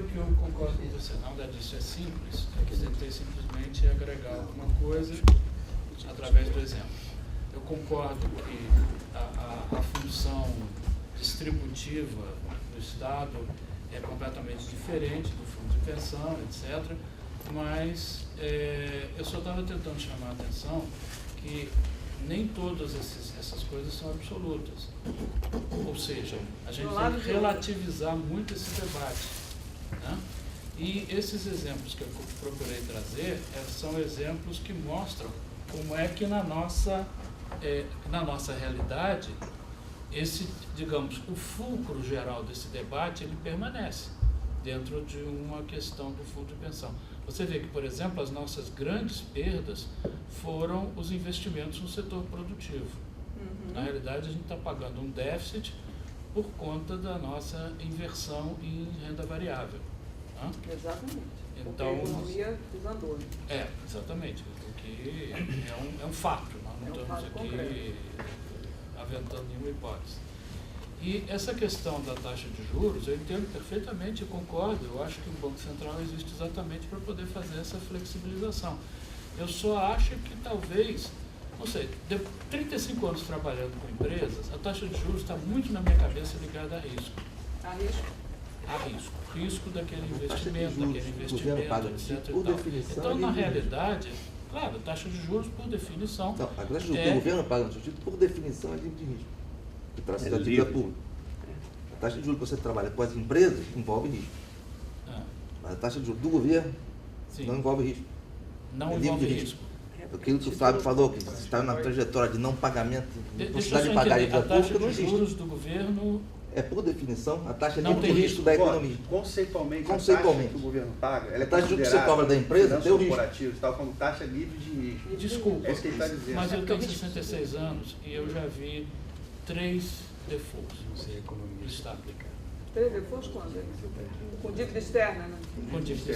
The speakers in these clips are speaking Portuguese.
que eu concordo com você. Nada disso é simples. É que você tem simplesmente agregar alguma coisa através do exemplo. Eu concordo que a função distributiva do Estado é completamente diferente do fundo de pensão, etc. Mas eu só estava tentando chamar a atenção que nem todas essas coisas são absolutas. Ou seja, a gente tem que relativizar muito esse debate, né? E esses exemplos que eu procurei trazer são exemplos que mostram como é que na nossa realidade, digamos, o fulcro geral desse debate, ele permanece dentro de uma questão do fundo de pensão. Você vê que, por exemplo, as nossas grandes perdas foram os investimentos no setor produtivo. Na realidade, a gente está pagando um déficit por conta da nossa inversão em renda variável. Né? Exatamente. Então, a economia desandou. Exatamente. O que é um fato. Nós não estamos aqui aventando nenhuma hipótese. E essa questão da taxa de juros, eu entendo perfeitamente e concordo. Eu acho que o Banco Central existe exatamente para poder fazer essa flexibilização. Eu só acho que talvez, não sei, de 35 anos trabalhando com empresas, a taxa de juros está muito na minha cabeça ligada a risco. A risco? A risco. Risco daquele investimento, etc. Então, na realidade, claro, a taxa de juros, por definição... Não, a taxa de juros que o governo paga no sentido, por definição, é livre de risco. Que traz a dívida pública. A taxa de juros que você trabalha com as empresas envolve risco. Mas a taxa de juros do governo não envolve risco. Não envolve risco. Aquilo que o Fábio falou, que está na trajetória de não pagamento, possibilidade de pagar dívida pública, não existe. A taxa de juros do governo... É, por definição, a taxa não livre de risco da economia. Conceitualmente, a taxa que o governo paga, ela é a taxa que você cobra da empresa, tem o risco. Tal como taxa livre de risco. Desculpa, é isso que ele está dizendo. mas eu tenho 66 anos e eu já vi 3 defaults no Estado. 3 defaults quando? Com dívida externa, né? Com dívida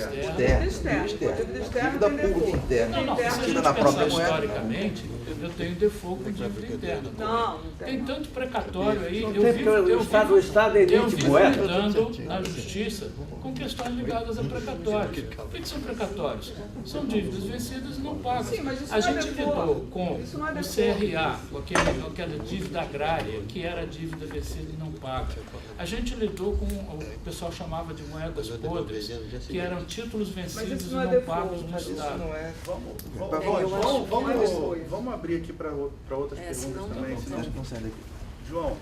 externa. Dívida pública interna. Não, se a gente na própria pensar moeda. historicamente, eu tenho default com dívida interna. Não tem tanto precatório aí. O Estado emite moeda. Lidando na justiça com questões ligadas a precatórios. O que são precatórios? São dívidas vencidas e não pagas. Sim, mas isso a não é gente default. lidou com Isso não é o default. CRA, com aquela dívida agrária, que era dívida vencida e não paga. A gente lidou com o que o pessoal chamava de moedas podres, que eram títulos vencidos e não pagos no Estado. Não é. Vamos abrir aqui para outras perguntas também. Senão... João.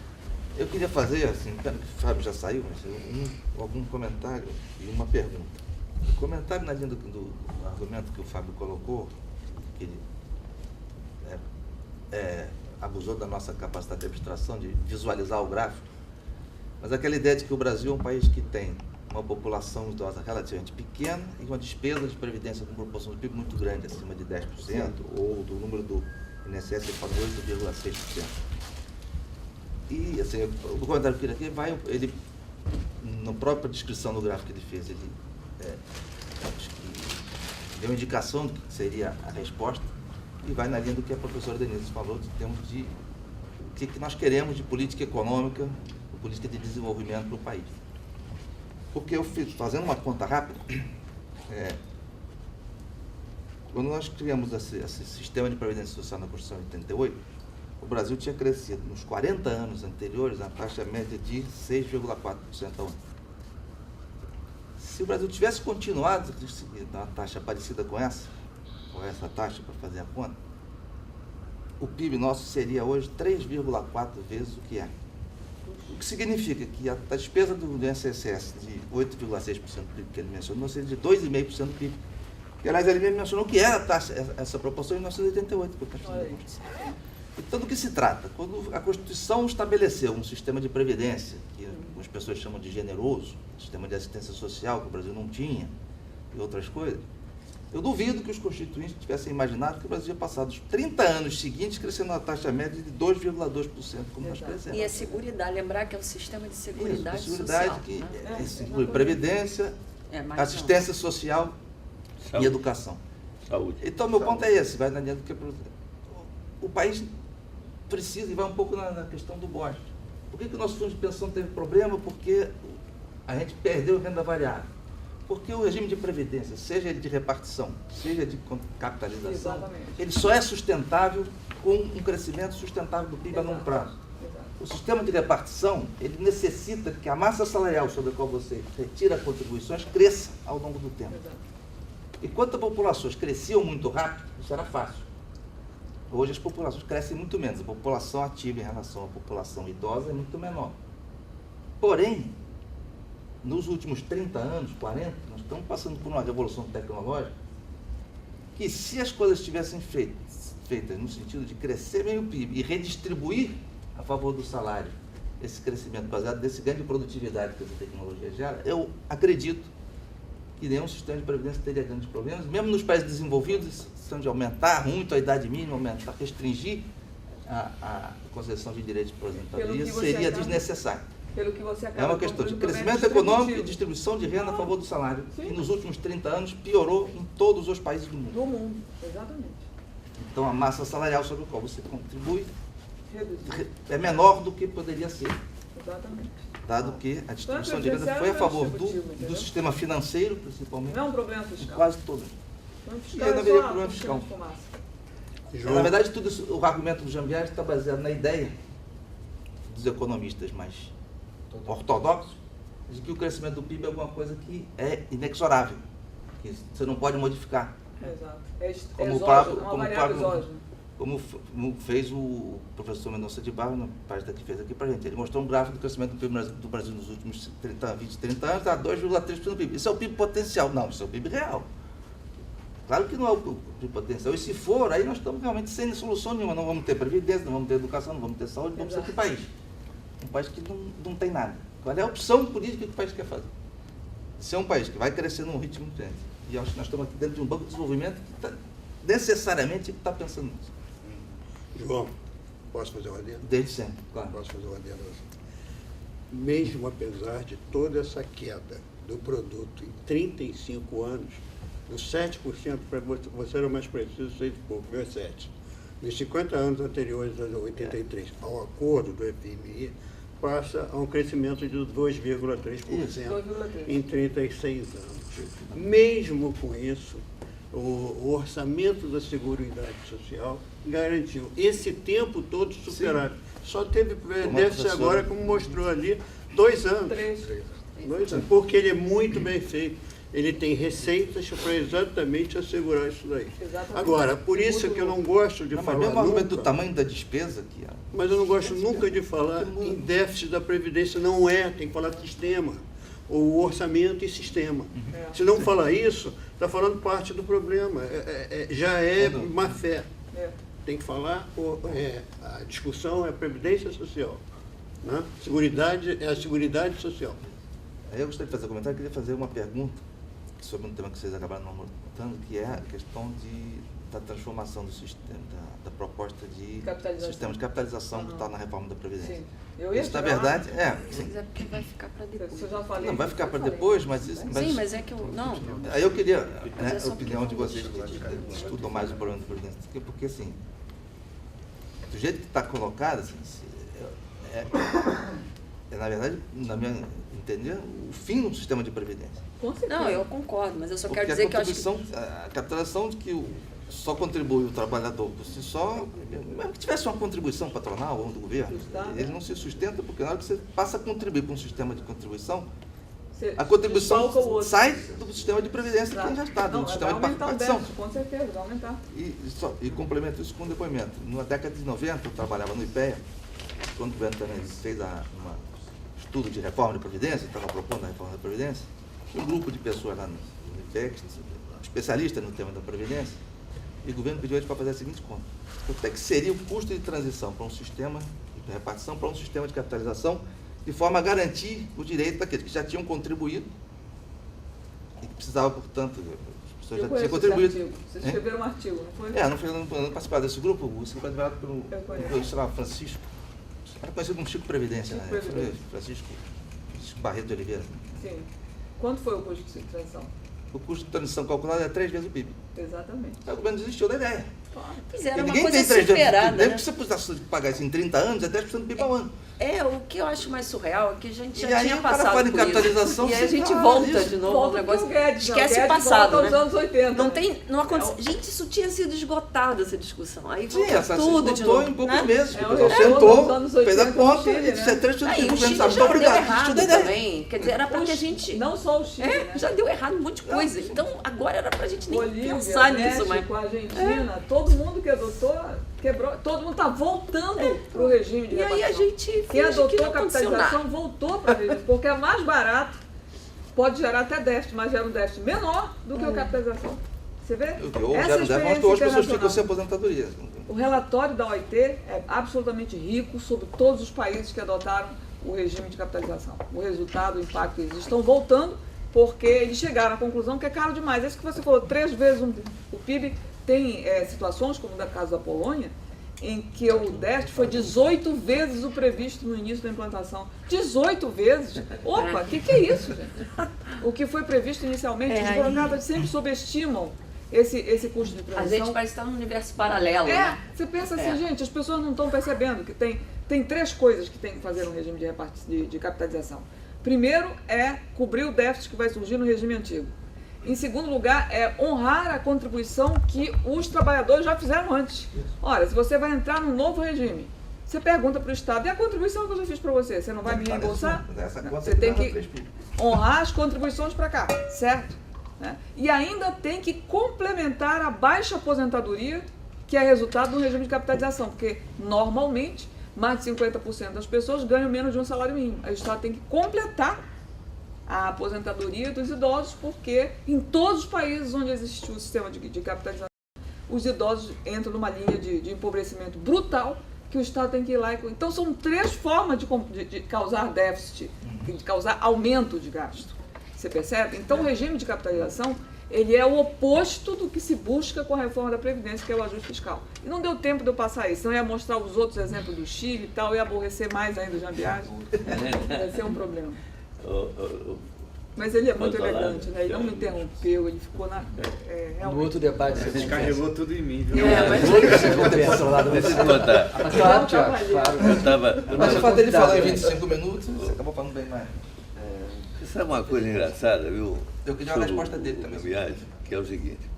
Eu queria fazer, assim, pena que o Fábio já saiu, mas algum comentário e uma pergunta. O comentário na linha do argumento que o Fábio colocou, que ele abusou da nossa capacidade de abstração, de visualizar o gráfico, mas aquela ideia de que o Brasil é um país que tem uma população idosa relativamente pequena e uma despesa de previdência com proporção do PIB muito grande, acima de 10%, ou do número do INSS que fala 8,6%. E, assim, o comentário que ele aqui ele, na própria descrição do gráfico que ele fez, ele acho que deu uma indicação do que seria a resposta e vai na linha do que a professora Denise falou, em termos de o que nós queremos de política econômica, política de desenvolvimento para o país. Porque eu fiz, fazendo uma conta rápida, quando nós criamos esse sistema de previdência social na Constituição de 88, o Brasil tinha crescido nos 40 anos anteriores a taxa média de 6,4% ao ano. Se o Brasil tivesse continuado a uma taxa parecida com essa taxa para fazer a conta, o PIB nosso seria hoje 3,4 vezes o que é. O que significa que a despesa do INSS de 8,6% do PIB que ele mencionou seria de 2,5% do PIB. Que, aliás, ele mesmo mencionou que era essa proporção em 1988, por causa da Constituição. Então, do que se trata? Quando a Constituição estabeleceu um sistema de previdência, que as pessoas chamam de generoso, sistema de assistência social que o Brasil não tinha, e outras coisas, eu duvido que os constituintes tivessem imaginado que o Brasil ia passar dos 30 anos seguintes crescendo uma taxa média de 2,2%, como nós crescemos. E a seguridade, lembrar que é um sistema de seguridade social. Que isso inclui previdência, assistência social e educação. Saúde. Então, meu ponto é esse, vai na linha do que o país precisa, e vai um pouco na questão do BOS. Por que o nosso fundo de pensão teve problema? Porque a gente perdeu renda variável. Porque o regime de previdência, seja ele de repartição, seja de capitalização, Exatamente. ele só é sustentável com um crescimento sustentável do PIB a longo prazo. Exato. O sistema de repartição, ele necessita que a massa salarial sobre a qual você retira contribuições cresça ao longo do tempo. Exato. Enquanto as populações cresciam muito rápido, isso era fácil. Hoje as populações crescem muito menos. A população ativa em relação à população idosa é muito menor. Porém, nos últimos 30 anos, 40, nós estamos passando por uma revolução tecnológica que, se as coisas tivessem feitas no sentido de crescer bem o PIB e redistribuir a favor do salário esse crescimento baseado nesse ganho de produtividade que essa tecnologia gera, eu acredito que nenhum sistema de previdência teria grandes problemas, mesmo nos países desenvolvidos, são de aumentar muito a idade mínima, aumentar, restringir a concessão de direitos de aposentadoria, seria desnecessário. Pelo que você acaba É uma questão de crescimento econômico e distribuição de renda a favor do salário. Sim. E nos últimos 30 anos piorou em todos os países do mundo. Do mundo, exatamente. Então a massa salarial sobre a qual você contribui Reduzir. é menor do que poderia ser, Exatamente. dado que a distribuição de renda foi a favor do sistema financeiro, principalmente, Não é um problema em fiscal. quase todos. Não E aí não haveria problema fiscal. Fumaça. Na verdade, tudo isso, o argumento do Jean Biagi está baseado na ideia dos economistas mais ortodoxos de que o crescimento do PIB é alguma coisa que é inexorável, que você não pode modificar. Exato. É Como o exógeno, próprio- uma como o variável próprio- exógena. Como fez o professor Mendonça de Barros, na página que fez aqui para a gente. Ele mostrou um gráfico do crescimento do PIB do Brasil nos últimos 20, 30 anos, está 2,3% do PIB. Isso é o PIB potencial. Não, isso é o PIB real. Claro que não é o PIB potencial. E se for, aí nós estamos realmente sem solução nenhuma. Não vamos ter previdência, não vamos ter educação, não vamos ter saúde, vamos ter que país. Um país que não tem nada. Qual é a opção política que o país quer fazer? Se é um país que vai crescer num ritmo grande, e acho que nós estamos aqui dentro de um banco de desenvolvimento que necessariamente está pensando nisso. João, posso fazer uma adendo? Desde sempre, claro. Posso fazer uma adendo? Mesmo apesar de toda essa queda do produto em 35 anos, dos 7%, para você era mais preciso, 6 e pouco, meu 7. Nos 50 anos anteriores a 83, ao acordo do FMI, passa a um crescimento de 2,3% em 36 anos. Mesmo com isso, o orçamento da Seguridade Social garantiu esse tempo todo superado. Só teve déficit agora, como mostrou ali, 2 anos. 2 anos. Porque ele é muito bem feito. Ele tem receitas para exatamente assegurar isso daí. Exatamente. Agora, por isso que eu não gosto de Mas falar mesmo o argumento nunca, do tamanho da despesa que mas eu não gosto nunca de falar em déficit da Previdência. Não é, tem que falar sistema. O orçamento e sistema. Se não falar isso, está falando parte do problema. Já é má fé. Tem que falar, a discussão é a Previdência Social. Né? Seguridade é a Seguridade Social. Eu gostaria de fazer um comentário, queria fazer uma pergunta sobre um tema que vocês acabaram não notando, que é a questão da transformação do sistema, da proposta de sistema de capitalização que está na reforma da Previdência. Sim. Isso, na verdade, sim. Mas é porque vai ficar para depois. Isso eu já falei. Não, vai ficar para depois, mas isso... Sim, mas é que eu... Não. Aí eu queria Mas é a só opinião porque de vocês que estudam mais o problema da Previdência, porque assim, do jeito que está colocado, assim, na verdade, na minha entender, o fim do sistema de Previdência. Com certeza. Não, eu concordo, mas eu só Porque quero dizer que eu acho que... a capitalização de que só contribui o trabalhador por si só, mesmo que tivesse uma contribuição patronal ou do governo, ele não se sustenta, porque na hora que você passa a contribuir para um sistema de contribuição, a contribuição sai do sistema de previdência que já está, do sistema de participação. Com certeza, vai aumentar. E complemento isso com um depoimento. Na década de 90, eu trabalhava no IPEA, quando o governo também fez um estudo de reforma de previdência, estava propondo a reforma da previdência, tinha um grupo de pessoas lá no IPEA, especialistas no tema da previdência, e o governo pediu eles para fazer a seguinte conta: quanto é que seria o custo de transição para um sistema de repartição, para um sistema de capitalização, de forma a garantir o direito daqueles que já tinham contribuído e que precisavam, portanto, as pessoas já tinham contribuído. Vocês escreveram um artigo, não foi? Não participava desse grupo, o grupo foi liderado pelo Francisco, era conhecido como Chico Previdência, Chico né? Previdência. Francisco Barreto de Oliveira. Sim. Quanto foi o custo de transição? O custo de transição calculado é 3 vezes o PIB. Exatamente. Aí o governo desistiu da ideia. Pois era uma Ninguém coisa tem 3 vezes o PIB. superada, Mesmo né? que você precisasse pagar isso em 30 anos, é 10% do PIB ao ano. O que eu acho mais surreal é que a gente E já aí tinha o cara passado fala em por isso. capitalização, E aí a você gente fala volta isso. de novo Volta ao porque negócio. o Guedes, Esquece o o Guedes passado, volta aos né? anos 80. Não acontece. Gente, isso tinha sido esgotado, essa discussão. Aí Sim, volta essa tudo se de esgotou novo. em poucos né? meses. É, O o pessoal retorno sentou, dos anos fez a 80 conta no Chile, e disse: né? é 3 Aí o governo Chile sabe. já Muito deu obrigado. errado Isso daí. também. Quer dizer, era pra que a gente... Não só o Chile, né? já deu errado um monte de coisa. Então, agora era pra gente nem Bolívia, pensar nisso, mas... México, Argentina, todo mundo que adotou, quebrou, todo mundo está voltando para o regime de E aí a repartição. gente Quem finge que adotou não a aconteceu capitalização nada. voltou para o regime, porque é mais barato, pode gerar até déficit, mas gera um déficit menor do que a capitalização. Você vê? Ou Essa já não deve, mas experiência as pessoas ficam internacional. sem aposentadoria. O relatório da OIT é absolutamente rico sobre todos os países que adotaram o regime de capitalização. O resultado, o impacto, eles estão voltando porque eles chegaram à conclusão que é caro demais. É isso que você falou, 3 vezes o PIB. Tem situações, como no caso da Polônia, em que o déficit foi 18 vezes o previsto no início da implantação. 18 vezes? Opa, o que é isso, gente? O que foi previsto inicialmente, os burocratas sempre subestimam esse custo de A transição. gente parece estar num universo paralelo, né? Você pensa assim, gente, as pessoas não estão percebendo que tem 3 coisas que tem que fazer no regime de capitalização. Primeiro é cobrir o déficit que vai surgir no regime antigo. Em segundo lugar, é honrar a contribuição que os trabalhadores já fizeram antes. Ora, se você vai entrar num novo regime, você pergunta para o Estado, e a contribuição que eu já fiz para você? Você não vai me reembolsar? Você tem que honrar as contribuições para cá, certo? E ainda tem que complementar a baixa aposentadoria, que é resultado do regime de capitalização, porque normalmente mais de 50% das pessoas ganham menos de um salário mínimo. O Estado tem que completar a aposentadoria dos idosos, porque em todos os países onde existiu o sistema de capitalização, os idosos entram numa linha de empobrecimento brutal, que o Estado tem que ir lá e... Então são 3 formas de causar déficit, de causar aumento de gasto. Você percebe? Então o regime de capitalização, ele é o oposto do que se busca com a reforma da Previdência, que é o ajuste fiscal. E não deu tempo de eu passar isso, senão eu ia mostrar os outros exemplos do Chile e tal, eu ia aborrecer mais ainda o Jean Biagi. Vai ser um problema. Mas ele é muito elegante, né? Ele não me interrompeu, ele ficou na... No outro debate Você descarregou tudo em mim, viu? Mas você conversa lá do Deixa eu te contar. Claro, Tiago, claro. Eu tava... Mas o fato dele falar em 25 minutos, você acabou falando bem mais. Isso é uma coisa engraçada, viu? Eu queria uma resposta dele também. Gambiage, que é o seguinte.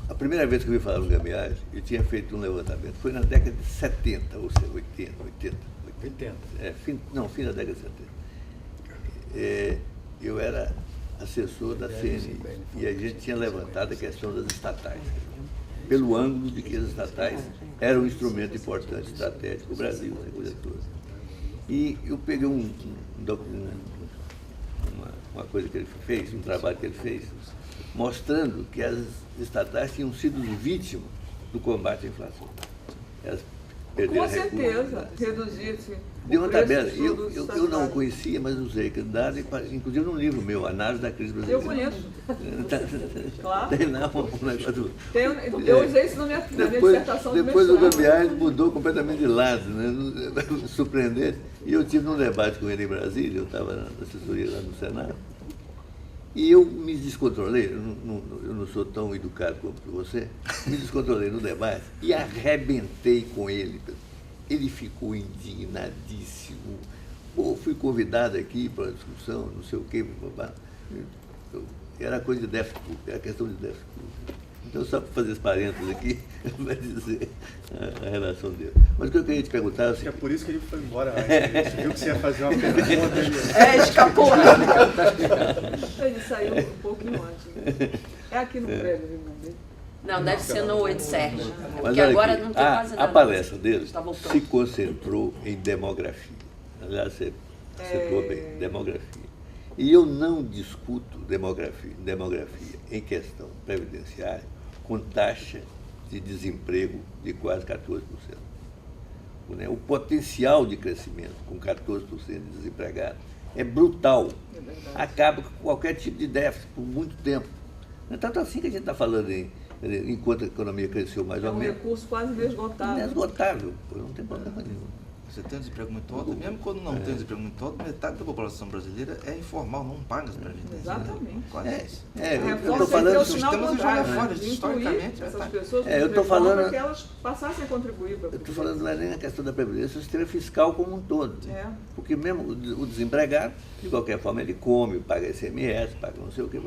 A primeira vez que eu ouvi falar no Gambiage, eu tinha feito um levantamento. Foi na década de 70, ou seja, 80. Fim da década de 70. Eu era assessor da CNI e a gente tinha levantado a questão das estatais, pelo ângulo de que as estatais eram um instrumento importante, estratégico, o Brasil, essa coisa toda. E eu peguei uma coisa que ele fez, um trabalho que ele fez, mostrando que as estatais tinham sido vítimas do combate à inflação. Elas perderam Com certeza, recursos, reduzir-se. Deu uma tabela, eu não conhecia, mas usei aquele dado, inclusive num livro meu, Análise da Crise Brasileira. Eu conheço. Claro. Tem lá um negócio... Eu usei isso na minha dissertação de Depois o mestrado. Gambiage mudou completamente de lado, né? Surpreendente. E eu tive um debate com ele em Brasília, eu estava na assessoria lá no Senado, e eu me descontrolei, eu não sou tão educado como você, me descontrolei no debate e arrebentei com ele. Ele ficou indignadíssimo. Fui convidado aqui para uma discussão, não sei o quê. Era coisa de déficit público, era questão de déficit público. Então, só para fazer os parênteses aqui, vai dizer a relação dele. Mas o que eu queria te perguntar é o Acho que é seguinte... por isso que ele foi embora antes. Você viu que você ia fazer uma pergunta. Escapou. Ele saiu um pouquinho antes. Né? É aqui no prédio, viu, dele? Não, deve ser no Edserge. Mas Porque olha agora aqui, não tem quase nada. a palestra dele Está voltando. se concentrou em demografia. Aliás, você citou bem, demografia. E eu não discuto demografia em questão previdenciária com taxa de desemprego de quase 14%. O potencial de crescimento com 14% de desempregados é brutal. Acaba com qualquer tipo de déficit por muito tempo. Não é tanto assim que a gente está falando enquanto a economia cresceu mais ou menos. É um recurso quase inesgotável. Inesgotável, não tem problema nenhum. Você tem um desemprego muito alto, mesmo quando não tem um desemprego muito alto, metade da população brasileira é informal, não paga as previdências. Exatamente. Eu estou falando... O sistema joga fora, historicamente. Essas pessoas eu estou falando... que elas passassem a contribuir para a Eu estou falando não é nem na questão da previdência, o sistema fiscal como um todo. Porque mesmo o desempregado, de qualquer forma, ele come, paga ICMS, paga não sei o que,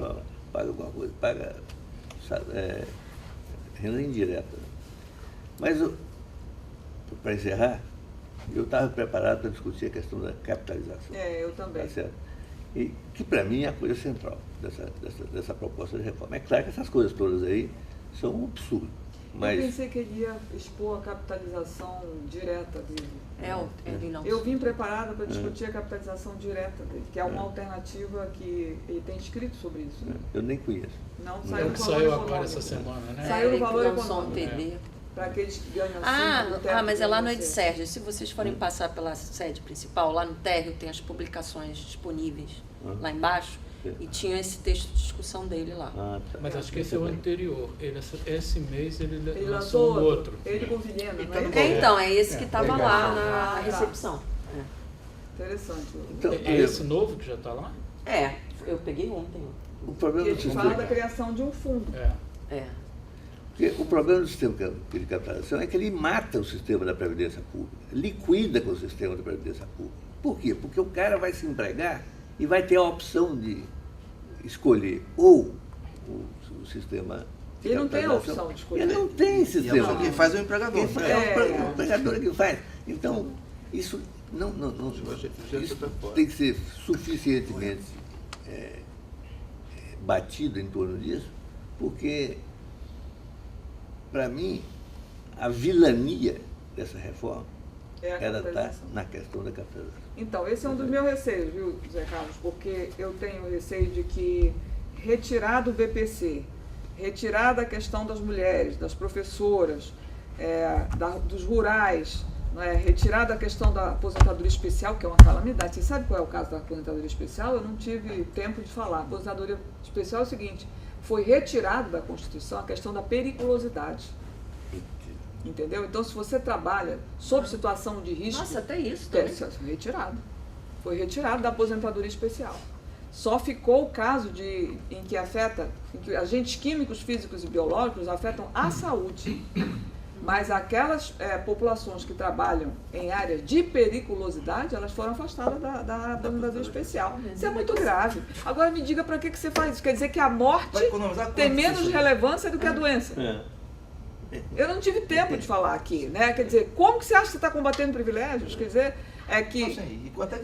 paga alguma coisa, paga renda indireta. Mas, para encerrar, eu estava preparado para discutir a questão da capitalização. Eu também. Tá certo? E que, para mim, é a coisa central dessa proposta de reforma. É claro que essas coisas todas aí são um absurdo. Mas... Eu pensei que ele ia expor a capitalização direta dele. Ele não. Eu vim preparada para discutir a capitalização direta dele, que é uma alternativa que ele tem escrito sobre isso. Eu nem conheço. Não, saiu no Valor Agora essa semana, né? Saiu no Valor Econômico. Para aqueles que ganham assim. Mas é lá no EdSérgio. Se vocês forem passar pela sede principal, lá no térreo tem as publicações disponíveis lá embaixo. E tinha esse texto de discussão dele lá. Tá. Mas acho que esse é o anterior. Esse mês ele lançou um outro. Ele com Vilhena, Então, é esse que estava lá na recepção. Interessante. Então, é esse novo que já está lá? Eu peguei ontem. O problema ele fala da criação de um fundo. Porque o problema do sistema de capitalização é que ele mata o sistema da Previdência Pública, liquida com o sistema da Previdência Pública. Por quê? Porque o cara vai se empregar e vai ter a opção de escolher ou o sistema de ele não tem a opção de escolher. Ele não tem sistema. Quem faz é o empregador. É o empregador que faz. Então, isso isso tem que ser suficientemente batido em torno disso, porque, para mim, a vilania dessa reforma ela está na questão da capitalização. Então, esse é um dos meus receios, viu, Zé Carlos? Porque eu tenho receio de que retirar do BPC, retirar da questão das mulheres, das professoras, dos rurais, retirar da questão da aposentadoria especial, que é uma calamidade. Você sabe qual é o caso da aposentadoria especial? Eu não tive tempo de falar. A aposentadoria especial é o seguinte: foi retirado da Constituição a questão da periculosidade. Entendeu? Então, se você trabalha sob situação de risco... Nossa, até isso retirado. Foi retirado da aposentadoria especial. Só ficou o caso em que agentes químicos, físicos e biológicos afetam a saúde. Mas aquelas populações que trabalham em áreas de periculosidade, elas foram afastadas da aposentadoria especial. Isso é muito grave. Agora me diga para que você faz isso. Quer dizer que a morte tem menos relevância do que a doença. Eu não tive tempo de falar aqui, né? Quer dizer, como que você acha que você está combatendo privilégios? Quer dizer,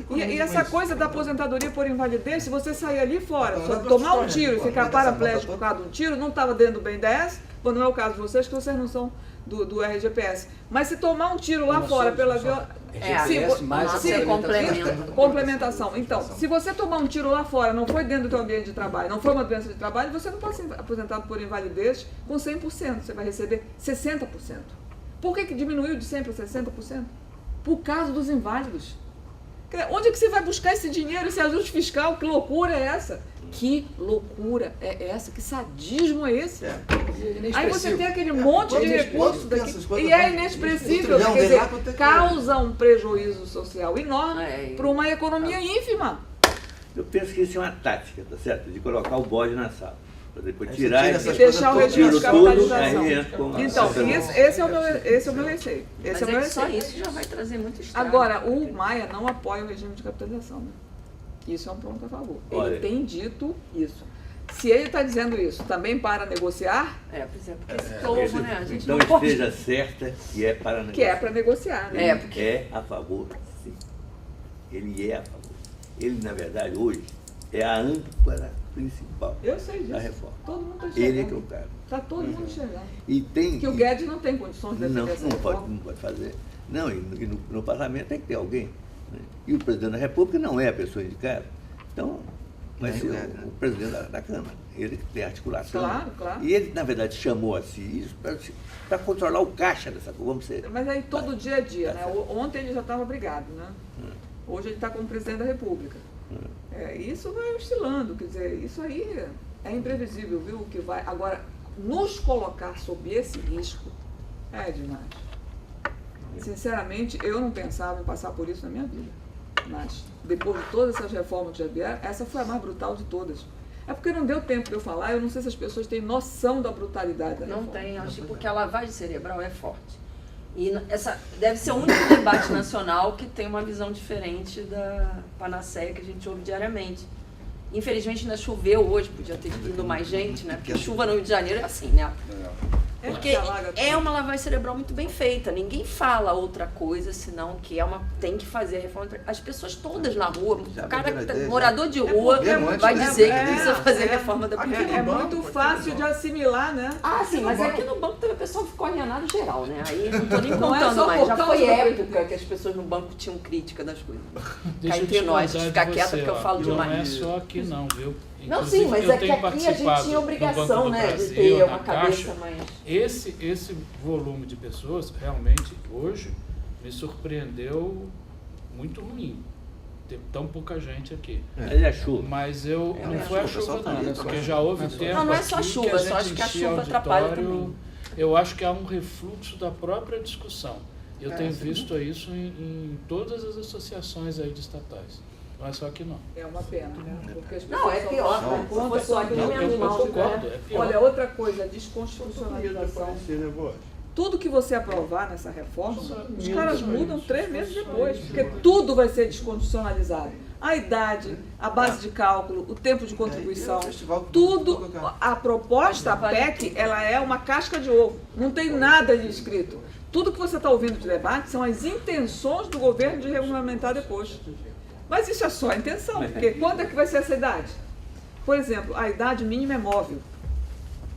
e essa coisa da aposentadoria por invalidez, se você sair ali fora, só tomar um tiro e ficar paraplégico por causa de um tiro, não estava dentro do BNDES, bom, não é o caso de vocês, que vocês não são do RGPS. Mas se tomar um tiro lá fora pela violência... complementação. Então, se você tomar um tiro lá fora, não foi dentro do seu ambiente de trabalho, não foi uma doença de trabalho, você não pode ser aposentado por invalidez com 100%, você vai receber 60%. Por que diminuiu de 100% para 60%? Por causa dos inválidos. Onde é que você vai buscar esse dinheiro, esse ajuste fiscal? Que loucura é essa? Que loucura é essa? Que sadismo é esse? Aí você tem aquele monte de recursos daqui, e é inexpressível, quer dizer, causa um prejuízo social enorme para uma economia ínfima. Eu penso que isso é uma tática, tá certo? De colocar o bode na sala. Para depois tirar e deixar o regime de capitalização. Então, esse é o meu receio. Esse é o meu receio. Só isso já vai trazer muito estrago. Agora, o Maia não apoia o regime de capitalização, né? Isso é um ponto a favor. Ele tem dito isso. Se ele está dizendo isso também para negociar... porque esse povo, né? A gente então não pode... esteja certa que é para negociar. Que é para negociar, né? Porque é a favor, sim. Ele é a favor. Ele, na verdade, hoje, é a âncora principal da reforma. Todo mundo está chegando. Ele é que é o cara. Está todo mundo chegando. E tem... Que o Guedes não tem condições de defender essa reforma. Não pode fazer. Não, e no parlamento tem que ter alguém. Né? E o presidente da República não é a pessoa indicada. Então, vai ser o presidente da Câmara. Ele que tem articulação. Claro. E ele, na verdade, chamou a si isso para controlar o caixa dessa coisa. Vamos ser. Mas aí todo dia a dia, né? Ontem ele já estava brigado, né? Hoje ele está como presidente da República. Isso vai oscilando, quer dizer, isso aí é imprevisível, viu? Que vai agora nos colocar sob esse risco é demais. Sinceramente, eu não pensava em passar por isso na minha vida. Mas, depois de todas essas reformas que já vieram, essa foi a mais brutal de todas. É porque não deu tempo de eu falar, eu não sei se as pessoas têm noção da brutalidade da reforma. Não tem, acho que porque a lavagem cerebral é forte. E essa deve ser o único debate nacional que tem uma visão diferente da panaceia que a gente ouve diariamente. Infelizmente ainda choveu hoje, podia ter tido mais gente, né? Porque chuva no Rio de Janeiro é assim, né? Porque é uma lavagem cerebral muito bem feita. Ninguém fala outra coisa, senão que tem que fazer a reforma. As pessoas todas na rua, o cara morador de rua vai dizer que precisa fazer a reforma da Previdência. É muito fácil de assimilar, né? Ah, sim, mas aqui no banco também o pessoal ficou alienado geral, né? Aí não tô nem Não é contando só mais. por Já causa foi da época que as pessoas no banco tinham crítica das coisas. Cá Deixa eu entre nós, discordar de ficar quieta você, porque eu ó. falo Não demais. é só aqui não, viu? Não, Inclusive, sim, mas eu é que tenho aqui a gente participado tinha do obrigação, Banco do né, de Brasil, ter na uma cabeça Caixa. mais... Esse volume de pessoas, realmente, hoje, me surpreendeu muito ruim. Ter tão pouca gente aqui. Mas é chuva. Mas não foi a chuva não, porque já houve tempo Não é só aqui chuva, que a só acho gente que a enchia chuva atrapalha auditório. também. Eu acho que há um refluxo da própria discussão. Eu tenho visto isso em todas as associações aí de estatais. Não é só aqui não. É uma pena, né? Porque as Não, é pessoas pior, só né? contam Foi só aqui quando menos eu mal, concordo, né? é pior. Olha, outra coisa, a desconstitucionalização. né, Tudo que você aprovar nessa reforma, os caras mudam 3 meses depois, porque isso. tudo vai ser desconstitucionalizado. A idade, a base de cálculo, o tempo de contribuição, tudo. A proposta, a PEC, ela é uma casca de ovo. Não tem nada ali escrito. Tudo que você está ouvindo de debate são as intenções do governo de regulamentar depois. Mas isso é só a intenção, porque quando é que vai ser essa idade? Por exemplo, a idade mínima é móvel,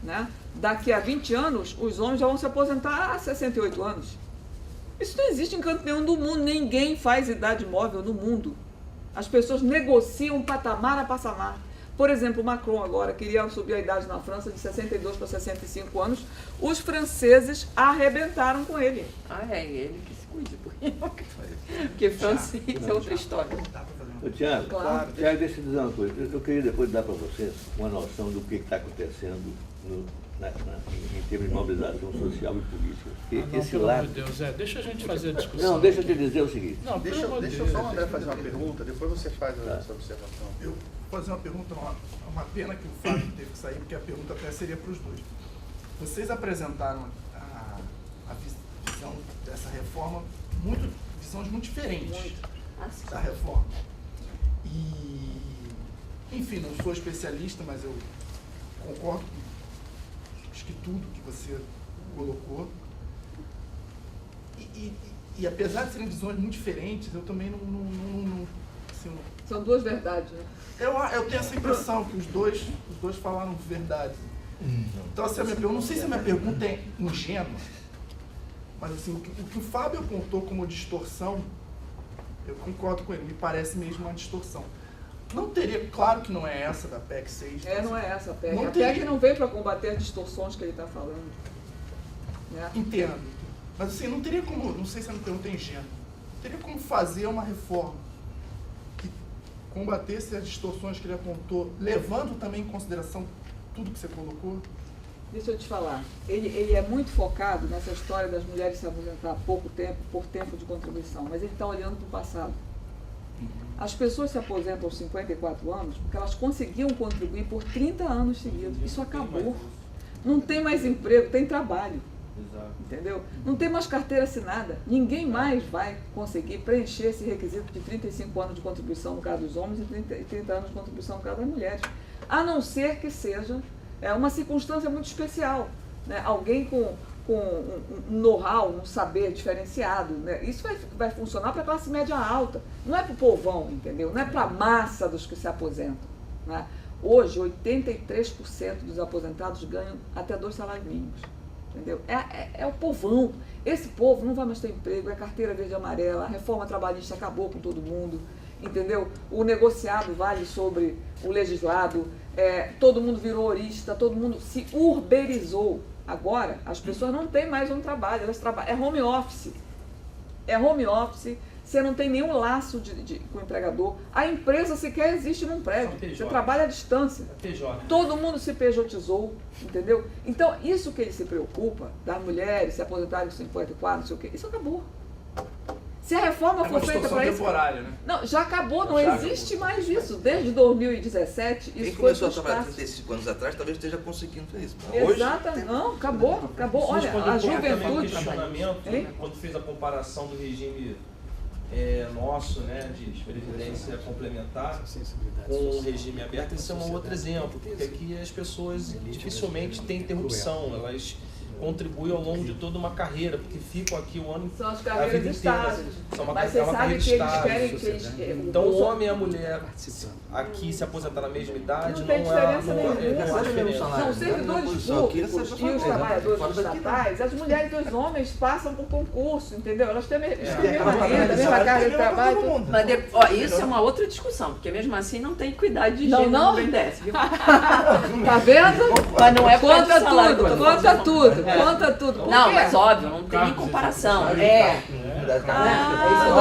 né? Daqui a 20 anos, os homens já vão se aposentar a 68 anos. Isso não existe em canto nenhum do mundo. Ninguém faz idade móvel no mundo. As pessoas negociam patamar a patamar. Por exemplo, o Macron agora queria subir a idade na França de 62 para 65 anos. Os franceses arrebentaram com ele. Ah, é ele que se cuide, porque francês é outra história. Ô, Tiago, Claro. Tiago, deixa eu dizer uma coisa. Eu queria depois dar para vocês uma noção do que está acontecendo em termos de mobilização social e política. Porque esse pelo lado... amor de Deus, deixa a gente fazer a discussão. Não, deixa eu te dizer o seguinte. Não, Deixa pelo amor de eu Deus. só, André, fazer uma pergunta, depois você faz Tá. essa observação. Eu vou fazer uma pergunta, uma pena que o Fábio teve que sair, porque a pergunta até seria para os dois. Vocês apresentaram a visão dessa reforma, visões muito diferentes da reforma. E, enfim, não sou especialista, mas eu concordo com acho que tudo que você colocou. E apesar de serem visões muito diferentes, eu também assim, São duas verdades, né? eu tenho essa impressão que os dois falaram verdade. Então, assim, eu não sei se a minha pergunta é ingênua, mas assim, o que o Fábio apontou como distorção, eu concordo com ele, me parece mesmo uma distorção. Não teria, claro que não é essa da PEC 6. Não é essa a PEC. Não A teria. PEC não veio para combater as distorções que ele está falando. Né? Entendo. Mas assim, não teria como, não sei se a minha pergunta é ingênua, não teria como fazer uma reforma que combatesse as distorções que ele apontou, levando também em consideração tudo que você colocou? Deixa eu te falar, ele é muito focado nessa história das mulheres se aposentar pouco tempo, por tempo de contribuição, mas ele está olhando para o passado. As pessoas se aposentam aos 54 anos porque elas conseguiam contribuir por 30 anos seguidos. Isso acabou. Não tem mais emprego, tem trabalho. Entendeu? Não tem mais carteira assinada. Ninguém mais vai conseguir preencher esse requisito de 35 anos de contribuição no caso dos homens e 30 anos de contribuição no caso das mulheres. A não ser que seja uma circunstância muito especial. Né? Alguém com um know-how, um saber diferenciado. Né? Isso vai funcionar para a classe média alta. Não é para o povão, entendeu? Não é para a massa dos que se aposentam. Né? Hoje, 83% dos aposentados ganham até 2 salários mínimos. Entendeu? É o povão. Esse povo não vai mais ter emprego, é carteira verde e amarela, a reforma trabalhista acabou com todo mundo, entendeu? O negociado vale sobre o legislado, todo mundo virou horista, todo mundo se urbanizou. Agora, as pessoas não têm mais um trabalho, elas trabalham, é home office. É home office, você não tem nenhum laço com o empregador. A empresa sequer existe num prédio, você trabalha à distância. Todo mundo se pejotizou, entendeu? Então, isso que ele se preocupa, das mulheres se aposentarem com 54, não sei o quê, isso acabou. Se a reforma É for uma feita distorção para isso... temporária, né? Não, já acabou, não Já existe mais isso. Desde 2017, Quem isso foi começou a trabalhar frustrado. 35 anos atrás talvez esteja conseguindo fazer isso. Exatamente. Não, acabou. Olha, a juventude... Um questionamento, Hein? quando fez a comparação do regime nosso, né, de previdência complementar com o regime aberto, isso é um outro exemplo, porque aqui as pessoas dificilmente têm interrupção, elas contribuem ao longo de toda uma carreira, porque ficam aqui o ano, São as a carreiras vida inteira. estáveis. São uma, Mas é você uma sabe carreira que eles estável. querem que eles... Então o homem e a mulher aqui se aposentar na mesma idade Não tem diferença nenhuma. não há diferença. São os servidores públicos e os trabalhadores estatais, as mulheres e os homens passam por concurso, entendeu? Elas têm a mesma renda, a mesma carga de trabalho. Mas isso é uma outra discussão, porque mesmo assim não tem equidade de gênero Não? no BNDES, viu? Tá vendo? Mas não é por causa Conta do salário, tudo, por conta causa do- tudo, conta tudo. Por Não, quê? mas óbvio, não tem nem comparação.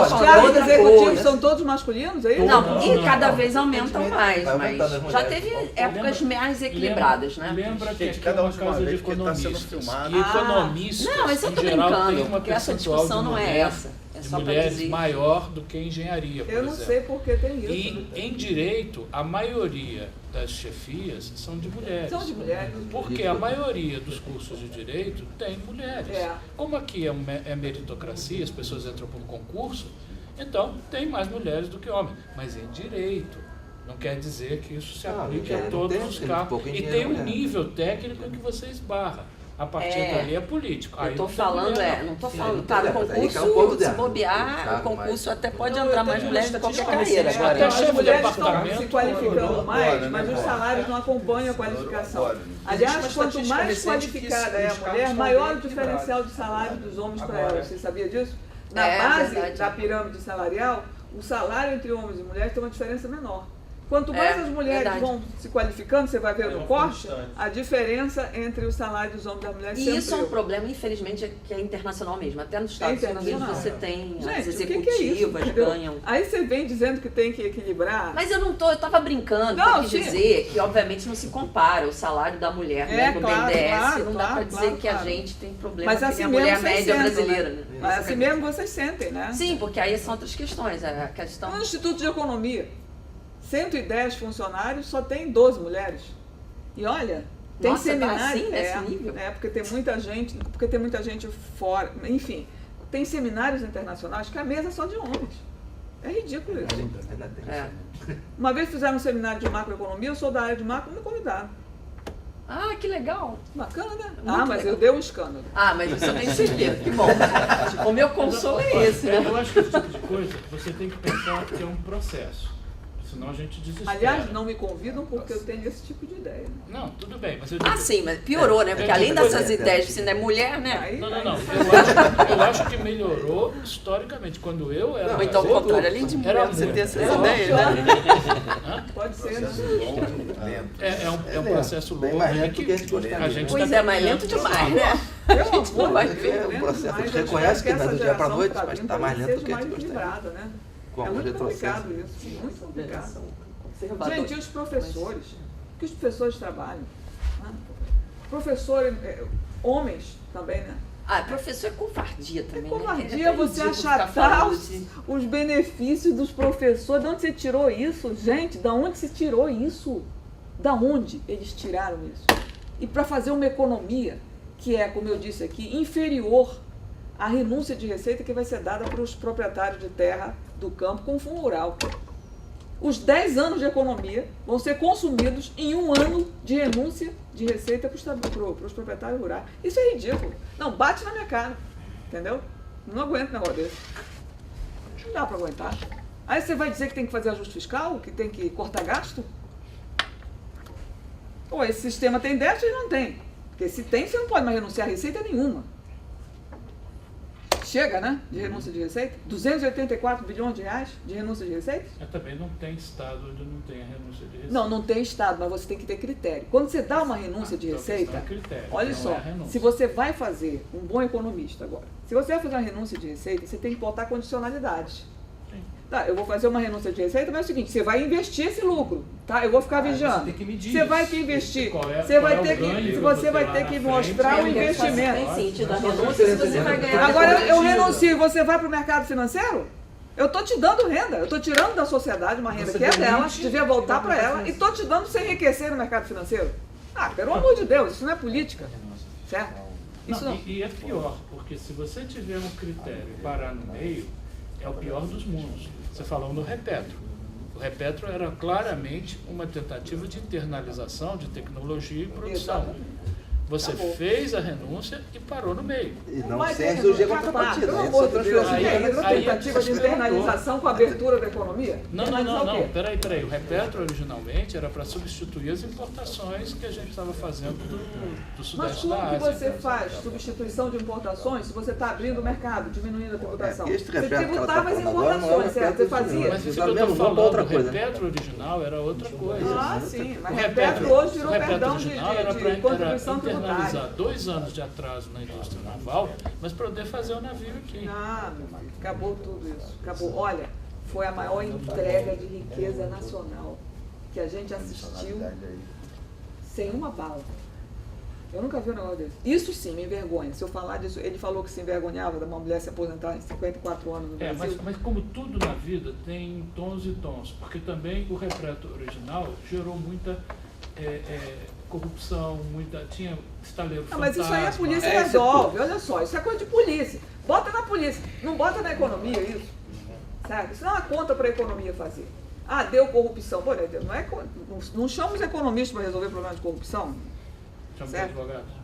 Os cargos executivos são todos masculinos, é isso? Não, e cada vez aumentam mais, Vai aumentando as mas já mulheres. teve épocas mais equilibradas, né? Lembra que Gente, aqui cada é uma um de uma casa de vez, porque tá sendo economistas. filmado. E economistas, Não, mas eu tô em geral, brincando, tem uma porque essa percentual discussão de não é mulher- essa. É de só para mulheres dizer. maior do que engenharia, por Eu não exemplo. sei por que tem isso. E em direito, a maioria das chefias são de mulheres. São de mulheres. Porque a maioria dos cursos de direito tem mulheres. É. Como aqui é meritocracia, as pessoas entram por concurso, então tem mais mulheres do que homens. Mas em direito, não quer dizer que isso se Não, aplique a não todos tem, os tem cargos. pouco E engenheiro tem um mulher. nível técnico em que você esbarra. A partir dali é político. Aí Eu tô não tem falando, mulher, não tô Sim, falando, não tá, tem no mulher, mas aí que é o concurso, ponto se dela. bobear, Claro, o concurso mas- até pode entrar mais mulheres de qualquer carreira. Até Agora, As chefe de mulheres estão departamento, se qualificando agora, mais, né, mas os agora. salários não acompanham a qualificação. Agora. Aliás, Existe quanto uma mais estatística recente qualificada que é a os cargos mulher, estão maior bem o diferencial equilibrados. de salário dos homens para Agora. elas. Você sabia disso? Na É, base verdade. da pirâmide salarial, o salário entre homens e mulheres tem uma diferença menor. Quanto mais É, as mulheres verdade. vão se qualificando, você vai ver É no uma corte, constante. a diferença entre o salário dos homens e das mulheres E sempre isso é um problema, infelizmente, que é internacional mesmo. Até nos Estados Unidos internacional. você tem as Gente, o que executivas que é isso, entendeu? ganham. Aí você vem dizendo que tem que equilibrar. Mas eu tava brincando, Não, eu quis sim. dizer que obviamente não se compara o salário da mulher né, no claro, BNDES, claro, não dá claro, para dizer claro, que a claro. gente tem problema Mas que assim nem a mesmo mulher vocês média sentam, brasileira. né? Né? Mas assim mesmo vocês sentem, né? Sim, porque aí são outras questões. A questão. No Instituto de Economia, 110 funcionários, só tem 12 mulheres. E olha, tem Nossa, tá seminário. assim, nesse nível? porque tem muita gente fora. Enfim, tem seminários internacionais que a mesa é só de homens. É ridículo isso. É. Uma vez fizeram um seminário de macroeconomia, eu sou da área de macro, me convidaram. Ah, que legal. Bacana, né? Muito Mas legal. eu dei um escândalo. Ah, mas isso eu tenho certeza. Que bom. O meu consolo é esse, né? Eu acho que esse tipo de coisa você tem que pensar que é um processo. Senão a gente desespera. Aliás, não me convidam porque eu tenho esse tipo de ideia. Não, tudo bem, mas eu Ah, digo- sim, mas piorou, né? Porque além dessas ideias de se não é mulher, né? Aí, Não. aí- Eu acho que melhorou historicamente. Quando eu era. Ou então, ao garoto, contrário, além de mulher, era você muito. ter essas Era ideias, muito. né? Pode ser, né? É um processo Bem longo. mais né, lento do que a gente gostaria. a gente Pois tá é, mas lento caminhando demais, pra lá. né? Pelo A gente não amor vai de ver. Deus, É um processo, mas a gente eu reconhece espero que não é do essa dia pra geração noite, tá mas vindo tá mais talvez lento do seja que a mais gente gostaria. equilibrada, né? Com É algum muito retrocesso. complicado isso, muito complicado. Conservador. Gente, e os professores? O que os professores trabalham? Né? Professores, homens também, né? Ah, professor é covardia É também, né? covardia É você ridículo ficar achatar falando os, de- os benefícios dos professores. De onde você tirou isso? Gente, da onde se tirou isso? Da onde eles tiraram isso? E para fazer uma economia que é, como eu disse aqui, inferior à renúncia de receita que vai ser dada para os proprietários de terra do campo com fundo rural. Os 10 anos de economia vão ser consumidos em um ano de renúncia de receita para os proprietários rurais. Isso é ridículo. Não, bate na minha cara. Entendeu? Não aguento um negócio desse. Não dá para aguentar. Aí você vai dizer que tem que fazer ajuste fiscal, que tem que cortar gasto? Ou esse sistema tem déficit e não tem. Porque se tem, você não pode mais renunciar a receita nenhuma. Chega, né? De renúncia de receita. 284 bilhões de reais de renúncia de receita. Também não tem estado onde não tem a renúncia de receita. Não tem estado, mas você tem que ter critério. Quando você dá uma renúncia de Então, a receita, questão é critério, olha não só, é a renúncia. se você vai fazer, um bom economista agora, se você vai fazer uma renúncia de receita, você tem que botar condicionalidades. Tá, eu vou fazer uma renúncia de receita, mas é o seguinte, você vai investir esse lucro, tá? Eu vou ficar vigiando. Você tem que medir Você vai isso. que investir. Qual é- Você qual vai é o ter ganho que, que você você vai lá ter na que frente? mostrar o Porque investimento. Tem sentido a renúncia se você vai ganhar. Agora, eu Garantida. renuncio e você vai para o mercado financeiro? Eu estou te dando renda, eu estou tirando da sociedade uma renda Você que é dela, demite devia voltar e para vai ela, para e estou te dando sem enriquecer no mercado financeiro. Ah, pelo amor de Deus, isso não é política, certo? Isso Não, não. e é pior, porque se você tiver um critério e parar no meio, é o pior dos mundos. Você falou no Repetro. O Repetro era claramente uma tentativa de internalização de tecnologia e produção. Exatamente. Você Acabou. fez a renúncia e parou no meio. E não Mas sem tem surgir resultado, contrapartida. pelo Isso amor é de Deus, transferência. Aí- é uma aí tentativa de desesperou. internalização com a abertura da economia? Não, Internalizar o quê? peraí. O Repetro originalmente era para substituir as importações que a gente estava fazendo do Mas sudeste como da que Ásia. você faz substituição de importações se você está abrindo o mercado, diminuindo a tributação? É, esse Você repetro que ela tá tributava as falando agora não é o importações, certo? Você repetro fazia. original. Mas isso que Tá eu vendo? estou Vamos pra outra falando, o coisa, né? Repetro original era outra coisa. Ah, sim, mas O Repetro hoje virou o Repetro perdão original era para de contribuição tributária. internalizar 2 anos de atraso na indústria naval, mas para poder fazer o navio aqui. Ah, meu amigo, acabou tudo isso. Acabou. Olha, foi a maior entrega de riqueza nacional que a gente assistiu sem uma bala. Eu nunca vi um negócio desse. Isso sim me envergonha. Se eu falar disso, ele falou que se envergonhava de uma mulher se aposentar em 54 anos no Brasil. Mas como tudo na vida tem tons e tons, porque também o Repetro original gerou muita corrupção, tinha estaleiro Ah, mas isso aí a fantasma. polícia resolve, olha só, isso é coisa de polícia. Bota na polícia, não bota na economia isso. Certo? Isso não é uma conta para a economia fazer. Ah, deu corrupção. Pô, não chama os economistas para resolver problema de corrupção. Chama de certo? advogado.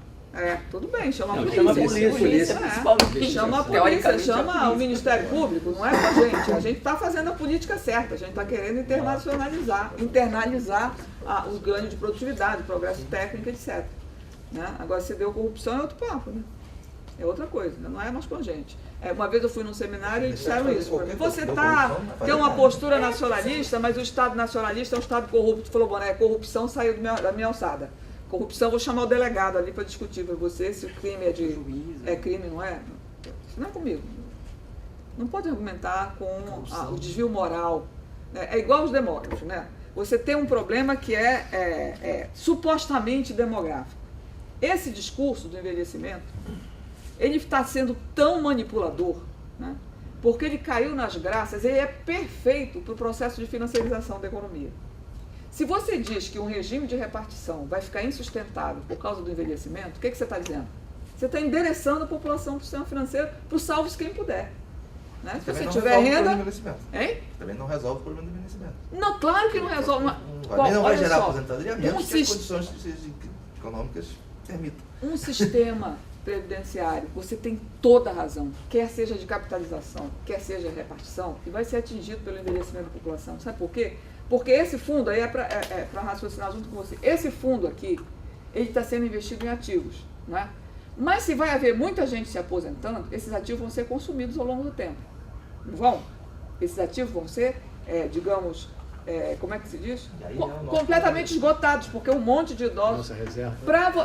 Tudo bem, chama a Não, polícia. chama a polícia, principalmente. Chama a polícia, Teoricamente, chama a polícia. o Ministério Público, não é com a gente. A gente está fazendo a política certa, a gente está querendo internalizar os ganhos de produtividade, progresso técnico, etc. Né? Agora, se deu corrupção é outro papo, né? É outra coisa, não é mais com a gente. Uma vez eu fui num seminário e disseram isso para mim. Você tem uma postura nacionalista, mas o Estado nacionalista é um Estado corrupto. Falou, bom, corrupção saiu da minha alçada. Corrupção, vou chamar o delegado ali para discutir para você se o crime é crime, não é? Isso não é comigo. Não pode argumentar com o desvio moral. É igual os demógrafos, né? Você tem um problema que é supostamente demográfico. Esse discurso do envelhecimento, ele está sendo tão manipulador, né? Porque ele caiu nas graças, ele é perfeito para o processo de financiarização da economia. Se você diz que um regime de repartição vai ficar insustentável por causa do envelhecimento, o que você está dizendo? Você está endereçando a população para o sistema financeiro, para o salve quem puder. Né? Se você tiver renda... Hein? Também não resolve o problema do envelhecimento. Não, claro que não resolve. Também não vai olha gerar só, aposentadoria, menos que as condições econômicas permitam. Um sistema previdenciário, você tem toda a razão, quer seja de capitalização, quer seja de repartição, e vai ser atingido pelo envelhecimento da população. Sabe por quê? Porque esse fundo, aí é para raciocinar junto com você, esse fundo aqui, ele está sendo investido em ativos, né? Mas se vai haver muita gente se aposentando, esses ativos vão ser consumidos ao longo do tempo. Não vão? Esses ativos vão ser, digamos, como é que se diz? Completamente esgotados, porque um monte de idosos...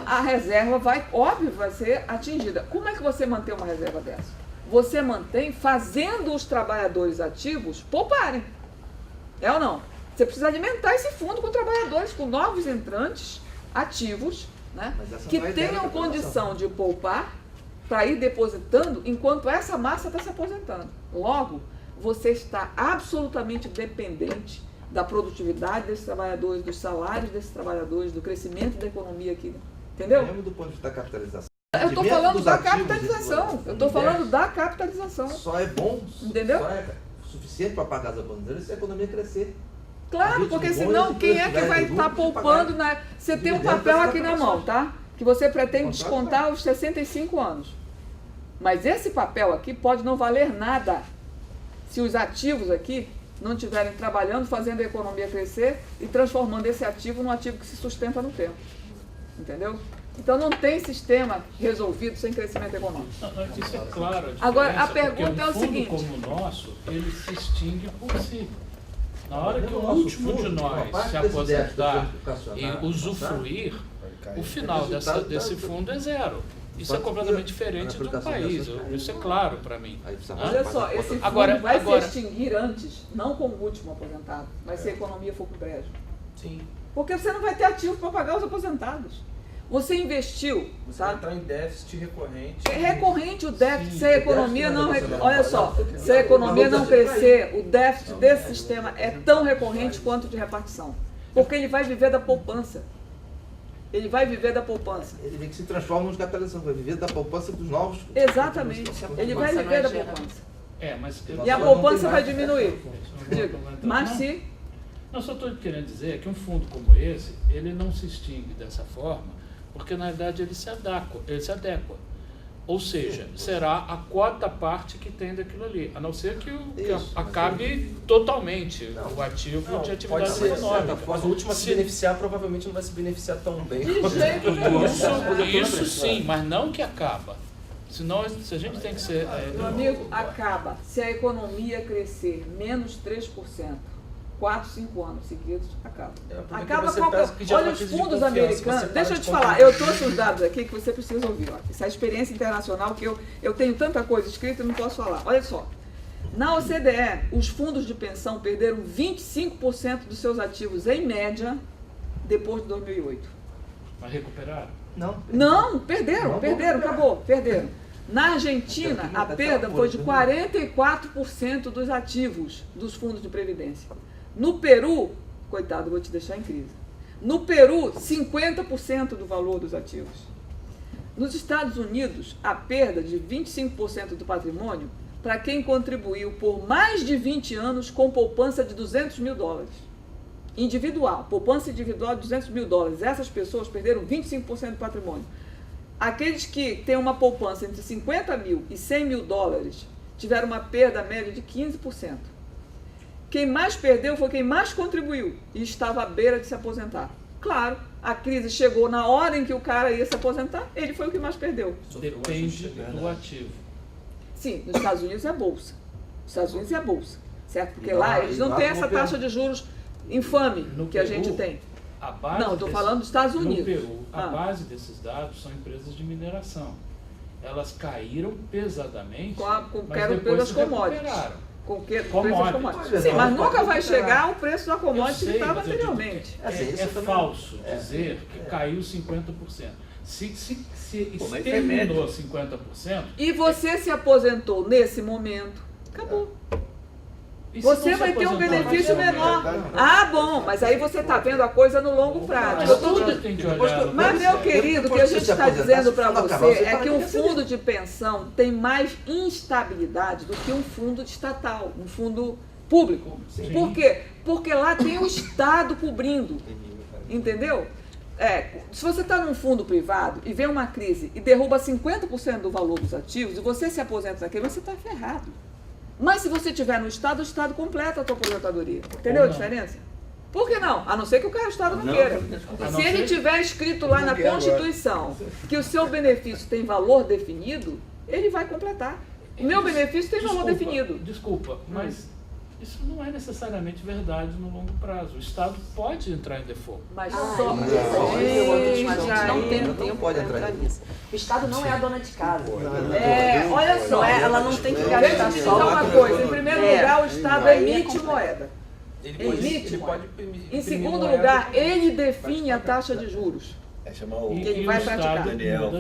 A reserva vai ser atingida. Como é que você mantém uma reserva dessa? Você mantém fazendo os trabalhadores ativos pouparem. É ou não? Você precisa alimentar esse fundo com trabalhadores, com novos entrantes ativos, né, que tenham condição de poupar para ir depositando enquanto essa massa está se aposentando. Logo, você está absolutamente dependente da produtividade desses trabalhadores, dos salários desses trabalhadores, do crescimento da economia aqui. Entendeu? Mesmo do ponto de vista da capitalização. Eu estou falando da capitalização. Eu estou falando da capitalização. Só é bom, entendeu? Só é suficiente para pagar as aposentadorias se a economia crescer. Claro, porque senão quem é que vai estar poupando? Você tem um papel aqui na mão, tá? Que você pretende descontar aos 65 anos. Mas esse papel aqui pode não valer nada se os ativos aqui não estiverem trabalhando, fazendo a economia crescer e transformando esse ativo num ativo que se sustenta no tempo. Entendeu? Então não tem sistema resolvido sem crescimento econômico. Isso é claro. Agora, a pergunta é o seguinte. Um fundo como o nosso, ele se extingue por si. Na hora que o último de nós se aposentar e usufruir, o final desse fundo é zero. Isso é completamente diferente do país, isso é claro para mim. Olha só, esse fundo vai se extinguir antes, não com o último aposentado, mas se a economia for para o brejo. Sim. Porque você não vai ter ativo para pagar os aposentados. Você investiu, Você sabe? vai entrar em déficit recorrente. É recorrente o déficit, se a economia não... Olha só, se a economia não crescer, o déficit desse sistema é tão recorrente quanto de repartição. Porque ele vai viver da poupança. Ele vai viver da poupança. Ele vem que se transforma nos catalisadores, vai viver da poupança dos novos. Exatamente. Ele vai viver da poupança. E a não poupança vai diminuir. Diga, mas se... Não, só estou querendo dizer que um fundo como esse, ele não se extingue dessa forma, porque na verdade ele se adequa. Ou seja, será a quarta parte que tem daquilo ali, a não ser que acabe totalmente o ativo de atividade econômica. Mas o último a se beneficiar provavelmente não vai se beneficiar tão bem. De jeito nenhum. Isso sim, mas não que acaba. Senão, se a gente tem que ser... Meu amigo, acaba. Se a economia crescer menos 3%, 4, 5 anos seguidos, acaba. Acaba qualquer... Olha os fundos americanos. Deixa eu te falar, eu trouxe uns dados aqui que você precisa ouvir. Ó. Essa experiência internacional que eu tenho tanta coisa escrita e não posso falar. Olha só. Na OCDE, os fundos de pensão perderam 25% dos seus ativos, em média, depois de 2008. Mas recuperaram? Não, perderam, acabou, perderam. Na Argentina, a perda foi de 44% dos ativos dos fundos de previdência. No Peru, coitado, vou te deixar em crise. No Peru, 50% do valor dos ativos. Nos Estados Unidos, a perda de 25% do patrimônio para quem contribuiu por mais de 20 anos com poupança de $200 mil. Individual, poupança individual de $200 mil. Essas pessoas perderam 25% do patrimônio. Aqueles que têm uma poupança entre 50 mil e 100 mil dólares tiveram uma perda média de 15%. Quem mais perdeu foi quem mais contribuiu e estava à beira de se aposentar. Claro, a crise chegou na hora em que o cara ia se aposentar, ele foi o que mais perdeu. Depende do ativo. Sim, nos Estados Unidos é bolsa. Nos Estados Unidos é bolsa, certo? Porque lá eles não têm essa taxa de juros infame que a gente tem. Não, estou falando dos Estados Unidos. No Peru, a base desses dados são empresas de mineração. Elas caíram pesadamente, mas depois se recuperaram. Com o preço das commodities. Sim, mas nunca vai chegar ao preço da commodity que estava anteriormente. É falso dizer que caiu 50%. Se terminou 50%... E você se aposentou nesse momento, acabou. Você vai ter um benefício menor. Ah, bom, mas aí você está vendo a coisa no longo prazo. Mas, meu querido, o que a gente está dizendo para você é que um fundo de pensão tem mais instabilidade do que um fundo estatal, um fundo público. Por quê? Porque lá tem o Estado cobrindo. Entendeu? Se você está num fundo privado e vem uma crise e derruba 50% do valor dos ativos e você se aposenta daquele, você está ferrado. Mas se você estiver no Estado, o Estado completa a tua aposentadoria. Entendeu a diferença? Por que não? A não ser que o Estado não queira. Se ele tiver escrito lá na Constituição que o seu benefício tem valor definido, ele vai completar. O meu benefício tem valor definido. Desculpa, mas isso não é necessariamente verdade no longo prazo. O Estado pode entrar em default. Mas só... não tem tempo para entrar nisso. O Estado não é a dona de casa. Olha só, ela não tem que gastar deixa eu te dizer uma coisa. Em primeiro lugar, o Estado emite moeda. Emite moeda. Em segundo lugar, ele define a taxa de juros. Que ele vai praticar. Daniel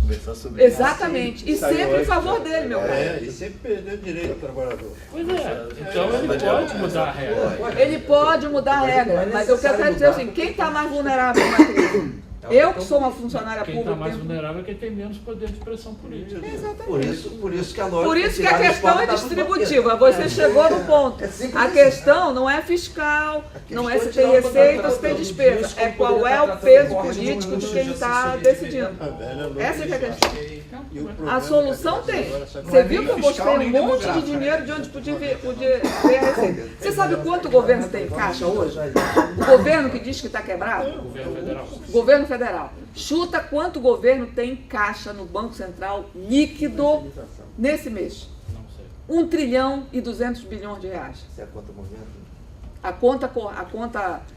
conversar sobre exatamente. E sempre em favor dele, meu pai. E sempre perdeu direito ao trabalhador. Pois é. Então ele pode mudar a regra. Ele pode mudar a regra, mas eu quero dizer assim, quem está mais vulnerável na crise? Eu que sou uma funcionária pública. Quem está mais vulnerável é quem tem menos poder de pressão política. Exatamente. Por isso que a lógica... Por isso que a questão é distributiva. Você chegou no ponto. A questão não é fiscal, não é se tem receita ou se tem despesa. É qual é o peso político de quem está decidindo. Essa é a questão. A solução tem. Você viu que eu mostrei um monte de dinheiro de onde podia ver a receita. Você sabe quanto o governo tem em caixa hoje? O governo que diz que está quebrado? O governo federal. Governo federal. Chuta quanto o governo tem em caixa no Banco Central líquido nesse mês. Não sei. 1,2 trilhão de reais. Você é contra o movimento? A conta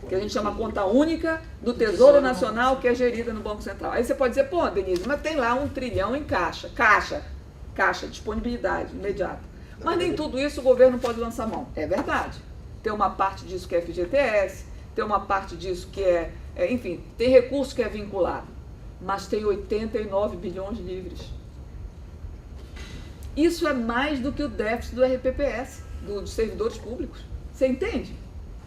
que a gente chama conta única do Tesouro Nacional, que é gerida no Banco Central. Aí você pode dizer, pô, Denise, mas tem lá 1 trilhão em caixa, disponibilidade imediata. Mas nem tudo isso o governo pode lançar mão. É verdade. Tem uma parte disso que é FGTS, tem uma parte disso que enfim, tem recurso que é vinculado. Mas tem 89 bilhões livres. Isso é mais do que o déficit do RPPS, dos servidores públicos. Você entende?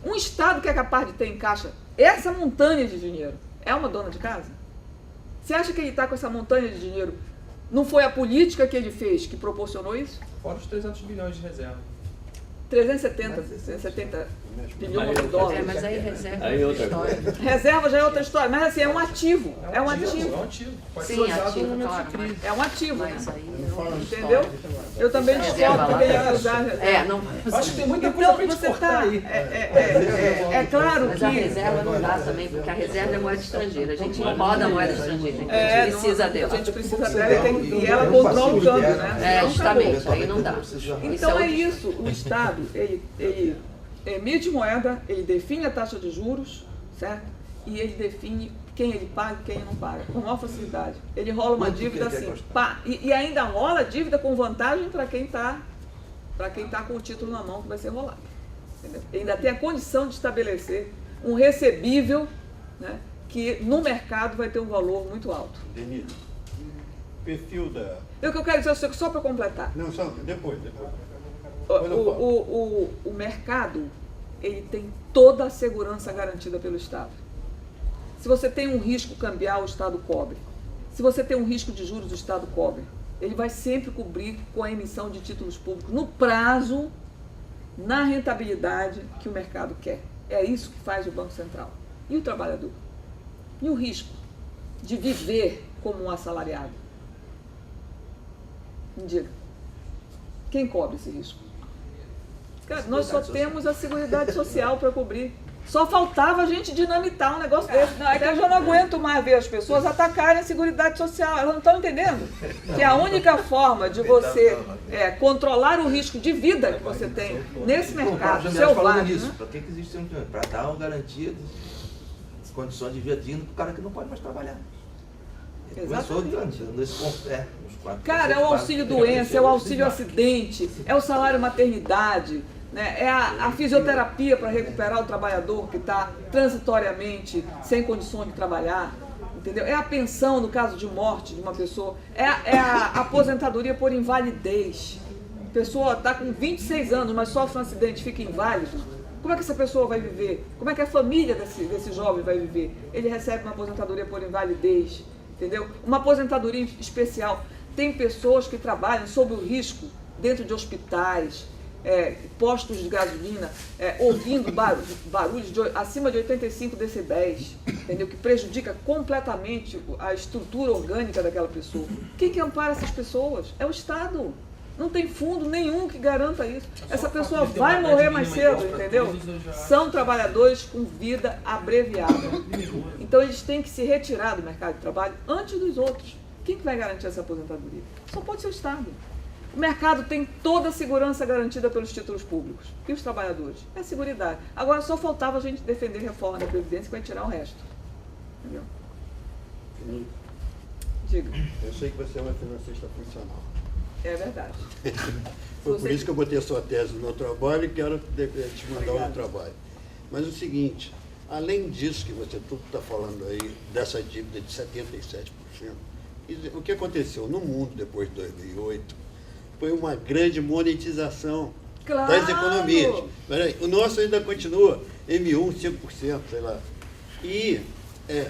Um Estado que é capaz de ter em caixa essa montanha de dinheiro é uma dona de casa? Você acha que ele está com essa montanha de dinheiro? Não foi a política que ele fez que proporcionou isso? Fora os 300 bilhões de reserva. 370 bilhões de dólares. Mas aí reserva Aí é outra outra história. Reserva já é outra história, mas assim, é um ativo. É um ativo. Pode ser Sim, usado ativo, no momento claro. de crise. É um ativo. Mas aí não Entendeu? Eu também discordo que ele ia usar reserva. não. Acho que tem muita coisa pra gente cortar aí. É claro Mas a que... reserva não dá também, porque a reserva é moeda estrangeira. A gente não roda moeda estrangeira, a gente precisa dela. A gente precisa dela e ela controla o câmbio, né? Justamente, aí não dá. Então é isso, o Estado, ele emite moeda, ele define a taxa de juros, certo? E ele define quem ele paga e quem ele não paga, com maior facilidade. Ele rola uma dívida assim, pá, e ainda rola dívida com vantagem para quem está com o título na mão que vai ser rolado. Entendeu? Ele ainda tem a condição de estabelecer um recebível, né, que no mercado vai ter um valor muito alto. Denise, perfil da... O que eu quero dizer, só para completar. Não, só depois. O mercado, ele tem toda a segurança garantida pelo Estado. Se você tem um risco cambial, o Estado cobre. Se você tem um risco de juros, o Estado cobre. Ele vai sempre cobrir com a emissão de títulos públicos no prazo, na rentabilidade que o mercado quer. É isso que faz o Banco Central. E o trabalhador? E o risco de viver como um assalariado? Me diga. Quem cobre esse risco? Cara, nós só temos a Seguridade Social para cobrir. Só faltava a gente dinamitar um negócio desse. Não, é que eu já não aguento mais ver as pessoas atacarem a Seguridade Social. Elas não estão entendendo que a única forma de você controlar o risco de vida que você tem nesse mercado selvagem... Para que existe um... Para dar uma garantia de condições de vida digna para o cara que não pode mais trabalhar. Exatamente. Começou Cara, é o auxílio doença, é o auxílio acidente, é o salário maternidade, né? É a fisioterapia para recuperar o trabalhador que está transitoriamente sem condições de trabalhar, entendeu? É a pensão no caso de morte de uma pessoa, é a aposentadoria por invalidez. A pessoa está com 26 anos, mas sofre um acidente e fica inválido. Como é que essa pessoa vai viver? Como é que a família desse jovem vai viver? Ele recebe uma aposentadoria por invalidez, entendeu? Uma aposentadoria especial. Tem pessoas que trabalham sob o risco dentro de hospitais, postos de gasolina, ouvindo barulhos acima de 85 decibéis, entendeu? Que prejudica completamente a estrutura orgânica daquela pessoa. Quem que ampara essas pessoas? É o Estado. Não tem fundo nenhum que garanta isso. Essa pessoa vai morrer mais cedo, entendeu? São trabalhadores com vida abreviada. Então eles têm que se retirar do mercado de trabalho antes dos outros. Quem que vai garantir essa aposentadoria? Só pode ser o Estado. O mercado tem toda a segurança garantida pelos títulos públicos. E os trabalhadores? É a seguridade. Agora só faltava a gente defender reforma da Previdência que vai tirar o resto. Entendeu? Diga. Eu sei que você é uma financista funcional. É verdade. Foi por isso que eu botei a sua tese no meu trabalho e quero te mandar o meu trabalho. Mas é o seguinte, além disso que você tudo está falando aí, dessa dívida de 77%, o que aconteceu no mundo depois de 2008 foi uma grande monetização das economias. Peraí, o nosso ainda continua M1, 5%, sei lá. E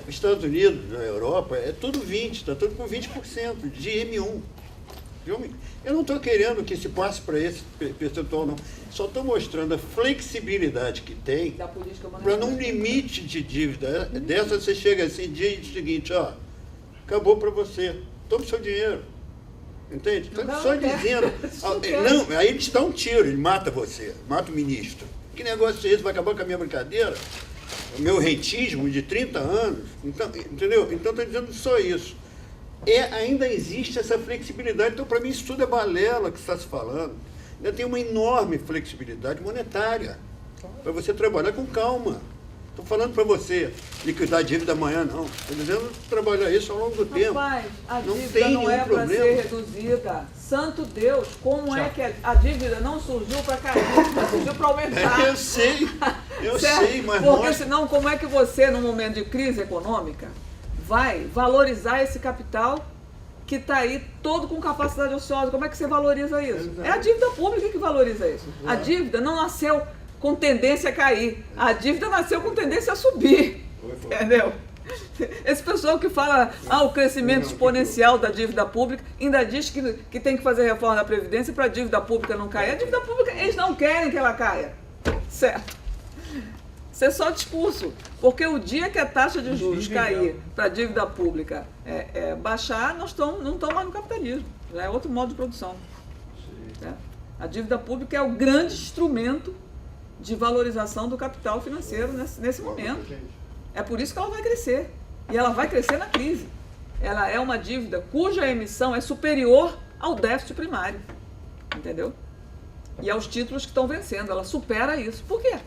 os Estados Unidos, na Europa, é tudo 20%, está tudo com 20% de M1. Eu não estou querendo que se passe para esse percentual, não. Só estou mostrando a flexibilidade que tem para num limite de dívida dessa, você chega assim, dia seguinte, ó, acabou para você, toma o seu dinheiro. Entende? Estou só dizendo. Não, aí ele te dá um tiro, ele mata você, mata o ministro. Que negócio é esse? Vai acabar com a minha brincadeira? O meu rentismo de 30 anos? Então, entendeu? Então estou dizendo só isso. Ainda existe essa flexibilidade. Então, para mim, isso tudo é balela que está se falando. Ainda tem uma enorme flexibilidade monetária. Para você trabalhar com calma. Estou falando para você liquidar a dívida amanhã, não. Estou dizendo trabalhar isso ao longo do tempo. Rapaz, a Não dívida tem não é nenhum para ser problema. reduzida. Santo Deus, como é que a dívida não surgiu para cair? Surgiu para aumentar. Eu sei, Certo? sei, mas Porque nós... senão, como é que você, num momento de crise econômica, vai valorizar esse capital que está aí todo com capacidade ociosa? Como é que você valoriza isso? É a dívida pública que valoriza isso. A dívida não nasceu com tendência a cair. A dívida nasceu com tendência a subir. Entendeu? Esse pessoal que fala o crescimento exponencial da dívida pública ainda diz que tem que fazer reforma da Previdência para a dívida pública não cair. A dívida pública, eles não querem que ela caia. Certo? Isso é só discurso. Porque o dia que a taxa de juros cair para a dívida pública baixar, não estão mais no capitalismo. Já é outro modo de produção. Certo? A dívida pública é o grande instrumento de valorização do capital financeiro nesse momento. É por isso que ela vai crescer. E ela vai crescer na crise. Ela é uma dívida cuja emissão é superior ao déficit primário. Entendeu? E aos títulos que estão vencendo. Ela supera isso. Por quê?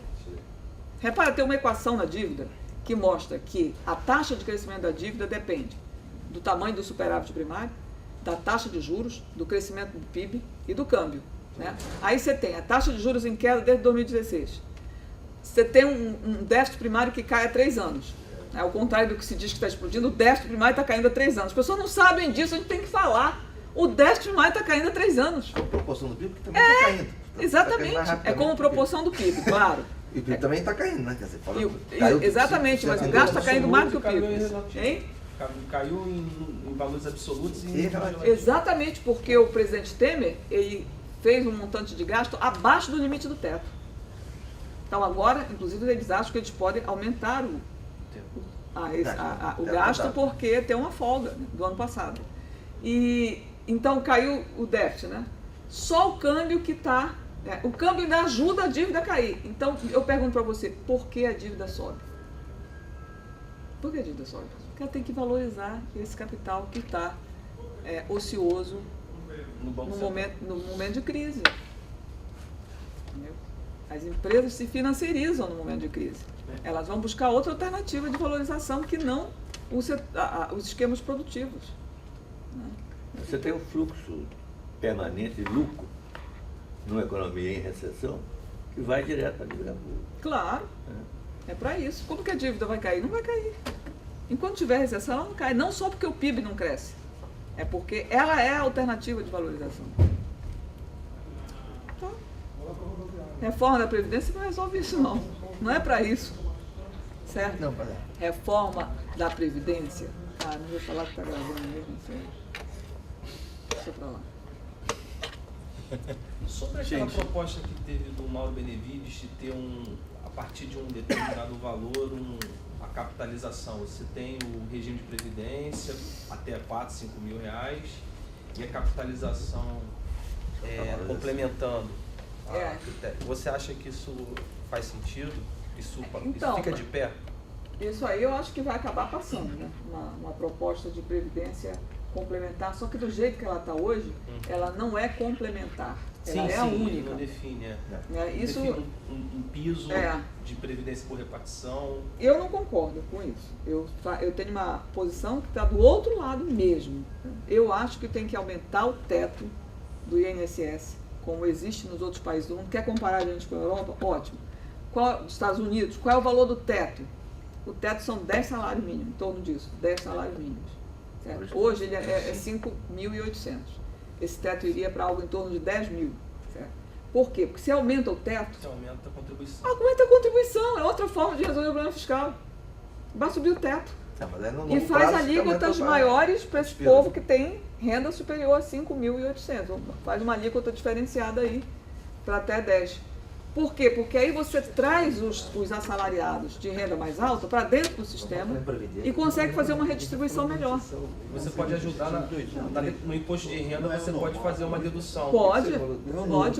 Repara, tem uma equação na dívida que mostra que a taxa de crescimento da dívida depende do tamanho do superávit primário, da taxa de juros, do crescimento do PIB e do câmbio. Né? Aí você tem a taxa de juros em queda desde 2016. Você tem um déficit primário que cai há 3 anos. Ao contrário do que se diz que está explodindo, o déficit primário está caindo há 3 anos. As pessoas não sabem disso, a gente tem que falar. O déficit primário está caindo há 3 anos. A proporção do PIB que também está caindo. Exatamente. É como proporção do PIB, claro. E o PIB também está caindo, né? Quer dizer, exatamente, mas o gasto está caindo mais do que o PIB. Hein? Caiu em valores absolutos e exatamente, porque o presidente Temer, ele fez um montante de gasto abaixo do limite do teto. Então agora, inclusive, eles acham que eles podem aumentar o gasto porque tem uma folga, né, do ano passado. E então caiu o déficit, né? Só o câmbio que está... o câmbio ainda ajuda a dívida a cair. Então eu pergunto para você, por que a dívida sobe? Por que a dívida sobe? Porque ela tem que valorizar esse capital que está ocioso no momento de crise. Entendeu? As empresas se financiarizam no momento de crise. Elas vão buscar outra alternativa de valorização que não os esquemas produtivos. Né? Você tem um fluxo permanente de lucro numa economia em recessão que vai direto à dívida pública. Claro. É para isso. Como que a dívida vai cair? Não vai cair. Enquanto tiver recessão, ela não cai. Não só porque o PIB não cresce. É porque ela é a alternativa de valorização. Então, reforma da Previdência não resolve isso, não. Não é para isso. Certo? Não, reforma da Previdência. Não vou falar que está gravando mesmo. Deixa pra lá. Sobre aquela proposta que teve do Mauro Benevides de ter a partir de um determinado valor, a capitalização. Você tem o regime de previdência até 4, 5 mil reais e a capitalização complementando. Você acha que isso faz sentido? Isso fica de pé? Isso aí eu acho que vai acabar passando, né? Uma proposta de previdência complementar, só que do jeito que ela está hoje, ela não é complementar. Ela é a única. Não define. Isso define um piso de previdência por repartição. Eu não concordo com isso. Eu tenho uma posição que está do outro lado mesmo. Eu acho que tem que aumentar o teto do INSS, como existe nos outros países do mundo. Quer comparar a gente com a Europa? Ótimo. Dos Estados Unidos, qual é o valor do teto? O teto são 10 salários mínimos, em torno disso, 10 salários mínimos. Certo? Hoje ele é 5.800. Esse teto iria para algo em torno de 10 mil. Certo? Por quê? Porque se aumenta o teto... Você aumenta a contribuição. Aumenta a contribuição. É outra forma de resolver o problema fiscal. Vai subir o teto. E faz alíquotas maiores para esse povo que tem renda superior a 5.800. Faz uma alíquota diferenciada aí para até 10. Por quê? Porque aí você traz os assalariados de renda mais alta para dentro do sistema e consegue fazer uma redistribuição melhor. Você pode ajudar no imposto de renda, você pode fazer uma dedução. Pode,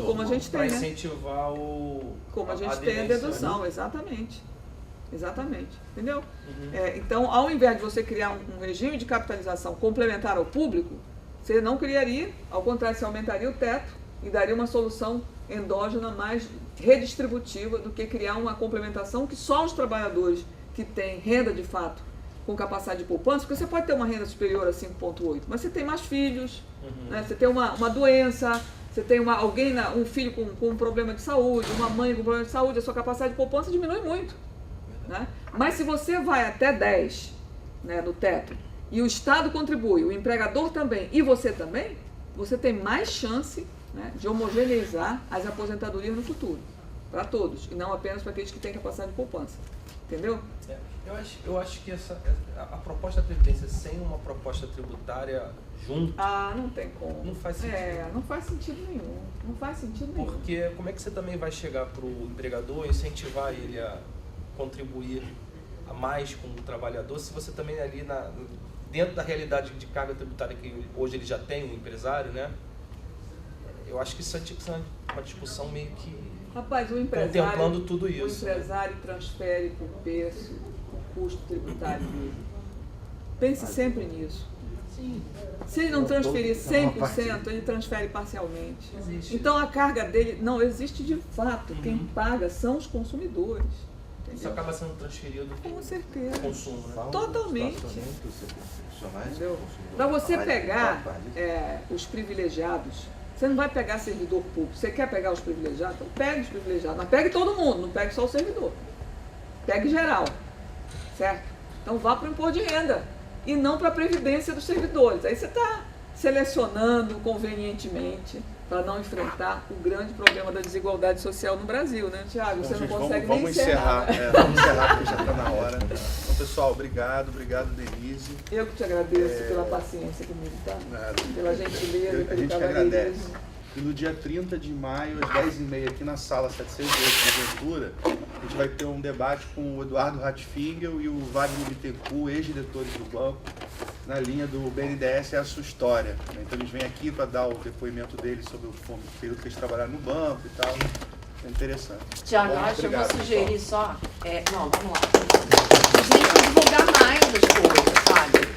como a gente tem, né? Para incentivar como a gente tem a dedução, exatamente. Entendeu? Então, ao invés de você criar um regime de capitalização complementar ao público, você não criaria, ao contrário, você aumentaria o teto e daria uma solução endógena mais redistributiva do que criar uma complementação que só os trabalhadores que têm renda de fato com capacidade de poupança, porque você pode ter uma renda superior a 5,8, mas você tem mais filhos, né? Você tem uma doença, você tem um filho com um problema de saúde, uma mãe com problema de saúde, a sua capacidade de poupança diminui muito. Né? Mas se você vai até 10, né, no teto, e o Estado contribui, o empregador também, e você também, você tem mais chance, né, de homogeneizar as aposentadorias no futuro, para todos, e não apenas para aqueles que têm capacidade de poupança. Entendeu? Eu acho que a proposta da Previdência sem uma proposta tributária junto... não tem como. Não faz sentido. Não faz sentido nenhum. Não faz sentido nenhum. Porque como é que você também vai chegar para o empregador e incentivar ele a contribuir a mais com o trabalhador, se você também ali dentro da realidade de carga tributária que hoje ele já tem, o empresário, né? Eu acho que isso é uma discussão meio que... Rapaz, o empresário, contemplando tudo isso. O empresário transfere por peso o custo tributário dele. Pense sempre nisso. Sim. Se ele não transferir 100%, ele transfere parcialmente. Existe. Então a carga dele não existe de fato. Quem paga são os consumidores. Entendeu? Isso acaba sendo transferido com certeza. Consumo, né? Totalmente. Para você pegar os privilegiados, você não vai pegar servidor público. Você quer pegar os privilegiados? Então pegue os privilegiados. Mas pegue todo mundo, não pegue só o servidor. Pegue geral. Certo? Então vá para o imposto de renda e não para a previdência dos servidores. Aí você está selecionando convenientemente para não enfrentar o grande problema da desigualdade social no Brasil, né, Tiago? Você não consegue nem encerrar. Vamos encerrar, porque já está na hora. Então, pessoal, obrigado, Denise. Eu que te agradeço pela paciência comigo, tá? Pela gentileza, pelo a gente cavalheirismo. agradece. E no dia 30 de maio, às 10h30, aqui na sala 708 de Ventura, a gente vai ter um debate com o Eduardo Ratfingel e o Wagner Bittencourt, ex-diretores do banco, na linha do BNDES é a sua história. Então eles vêm aqui para dar o depoimento deles sobre o período que eles trabalharam no banco e tal. É interessante. Tiago, acho que eu vou sugerir só... não, vamos lá. A gente tem que divulgar mais as coisas, sabe?